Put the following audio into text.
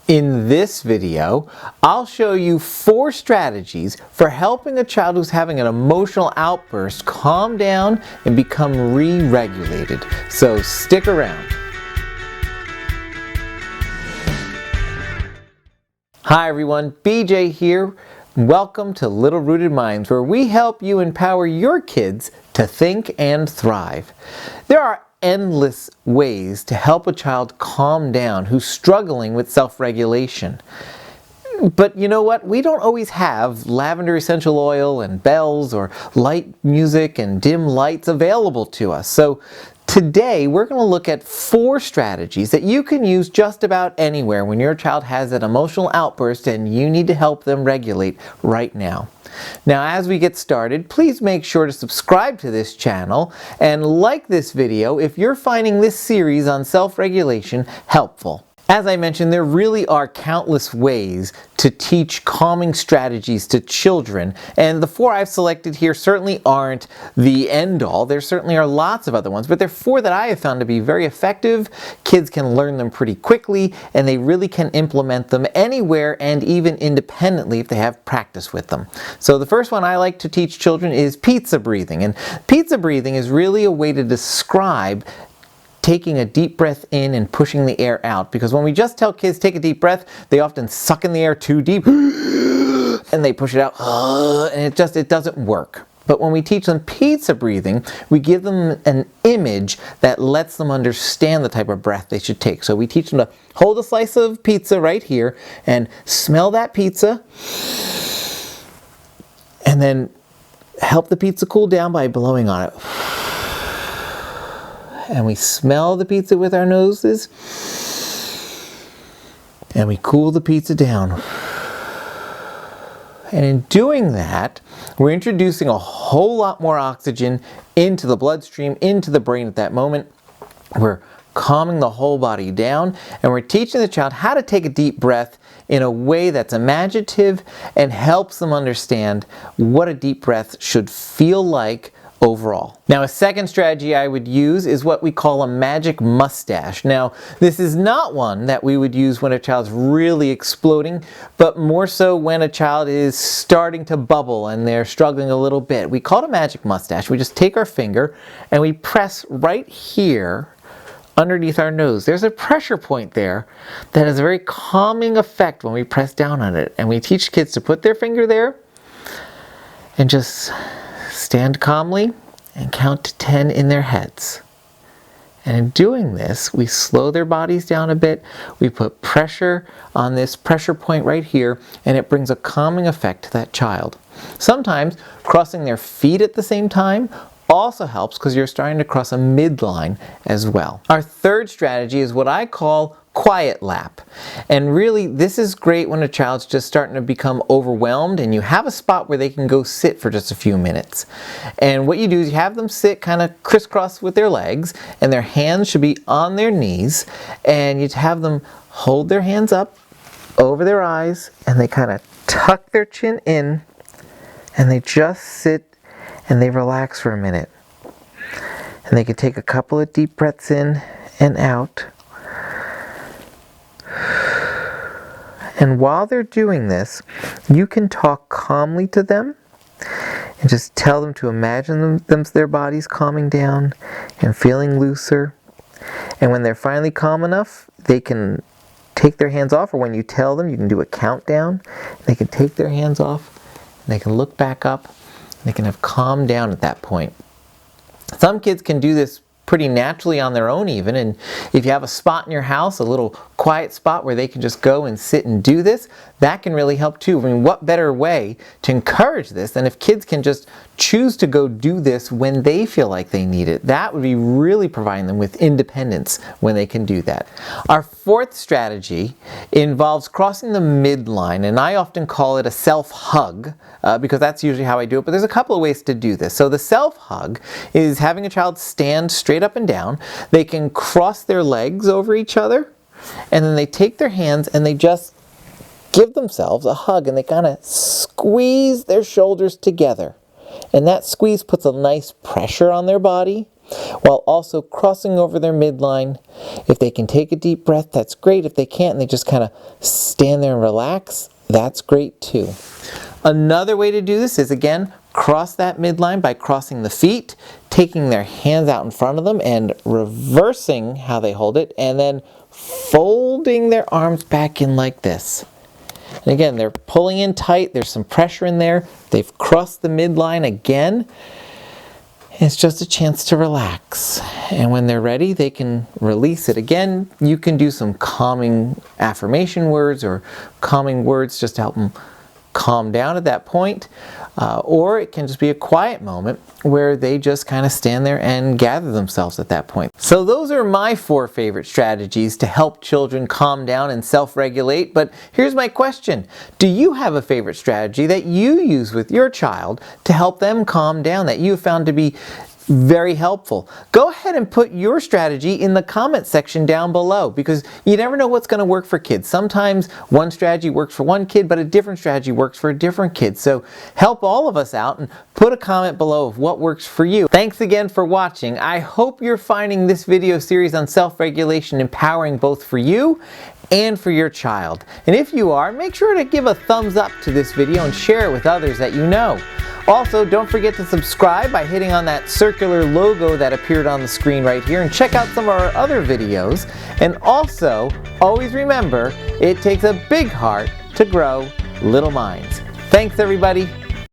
In this video, I'll show you 4 strategies for helping a child who's having an emotional outburst calm down and become re-regulated. So stick around. Hi everyone, BJ here. Welcome to Little Rooted Minds, where we help you empower your kids to think and thrive. There are endless ways to help a child calm down who's struggling with self-regulation. But you know what? We don't always have lavender essential oil and bells or light music and dim lights available to us. So today we're going to look at 4 strategies that you can use just about anywhere when your child has an emotional outburst and you need to help them regulate right now. Now, as we get started, please make sure to subscribe to this channel and like this video if you're finding this series on self-regulation helpful. As I mentioned, there really are countless ways to teach calming strategies to children, and the 4 I've selected here certainly aren't the end-all. There certainly are lots of other ones, but they're 4 that I have found to be very effective. Kids can learn them pretty quickly, and they really can implement them anywhere and even independently if they have practice with them. So the first one I like to teach children is pizza breathing, and pizza breathing is really a way to describe taking a deep breath in and pushing the air out, because when we just tell kids take a deep breath, they often suck in the air too deep and they push it out and it doesn't work. But when we teach them pizza breathing, we give them an image that lets them understand the type of breath they should take. So we teach them to hold a slice of pizza right here and smell that pizza, and then help the pizza cool down by blowing on it. And we smell the pizza with our noses, and we cool the pizza down. And in doing that, we're introducing a whole lot more oxygen into the bloodstream, into the brain at that moment. We're calming the whole body down, and we're teaching the child how to take a deep breath in a way that's imaginative and helps them understand what a deep breath should feel like overall. Now, a second strategy I would use is what we call a magic mustache. Now, this is not one that we would use when a child's really exploding, but more so when a child is starting to bubble and they're struggling a little bit. We call it a magic mustache. We just take our finger and we press right here underneath our nose. There's a pressure point there that has a very calming effect when we press down on it. And we teach kids to put their finger there and just stand calmly and count to 10 in their heads. And in doing this, we slow their bodies down a bit. We put pressure on this pressure point right here, and it brings a calming effect to that child. Sometimes crossing their feet at the same time also helps, because you're starting to cross a midline as well. Our third strategy is what I call quiet lap. And really, this is great when a child's just starting to become overwhelmed and you have a spot where they can go sit for just a few minutes. And what you do is you have them sit kind of crisscross with their legs, and their hands should be on their knees, and you have them hold their hands up over their eyes, and they kind of tuck their chin in, and they just sit and they relax for a minute. And they can take a couple of deep breaths in and out. And while they're doing this, you can talk calmly to them and just tell them to imagine their bodies calming down and feeling looser. And when they're finally calm enough, they can take their hands off, or when you tell them, you can do a countdown. They can take their hands off, and they can look back up, and they can have calmed down at that point. Some kids can do this pretty naturally on their own even, and if you have a spot in your house, a little quiet spot where they can just go and sit and do this, that can really help too. I mean, what better way to encourage this than if kids can just choose to go do this when they feel like they need it? That would be really providing them with independence when they can do that. Our fourth strategy involves crossing the midline, and I often call it a self-hug because that's usually how I do it, but there's a couple of ways to do this. So the self-hug is having a child stand straight up and down. They can cross their legs over each other, and then they take their hands and they just give themselves a hug, and they kind of squeeze their shoulders together. And that squeeze puts a nice pressure on their body, while also crossing over their midline. If they can take a deep breath, that's great. If they can't and they just kind of stand there and relax, that's great too. Another way to do this is, again, cross that midline by crossing the feet, taking their hands out in front of them and reversing how they hold it, and then folding their arms back in like this. And again, they're pulling in tight, there's some pressure in there, they've crossed the midline again. It's just a chance to relax. And when they're ready, they can release it. Again, you can do some calming affirmation words or calming words just to help them calm down at that point. Or it can just be a quiet moment where they just kind of stand there and gather themselves at that point. So those are my 4 favorite strategies to help children calm down and self-regulate. But here's my question. Do you have a favorite strategy that you use with your child to help them calm down that you found to be very helpful? Go ahead and put your strategy in the comment section down below, because you never know what's going to work for kids. Sometimes one strategy works for one kid, but a different strategy works for a different kid. So help all of us out and put a comment below of what works for you. Thanks again for watching. I hope you're finding this video series on self-regulation empowering both for you and for your child. And if you are, make sure to give a thumbs up to this video and share it with others that you know. Also, don't forget to subscribe by hitting on that circular logo that appeared on the screen right here, and check out some of our other videos. And also, always remember, it takes a big heart to grow little minds. Thanks, everybody.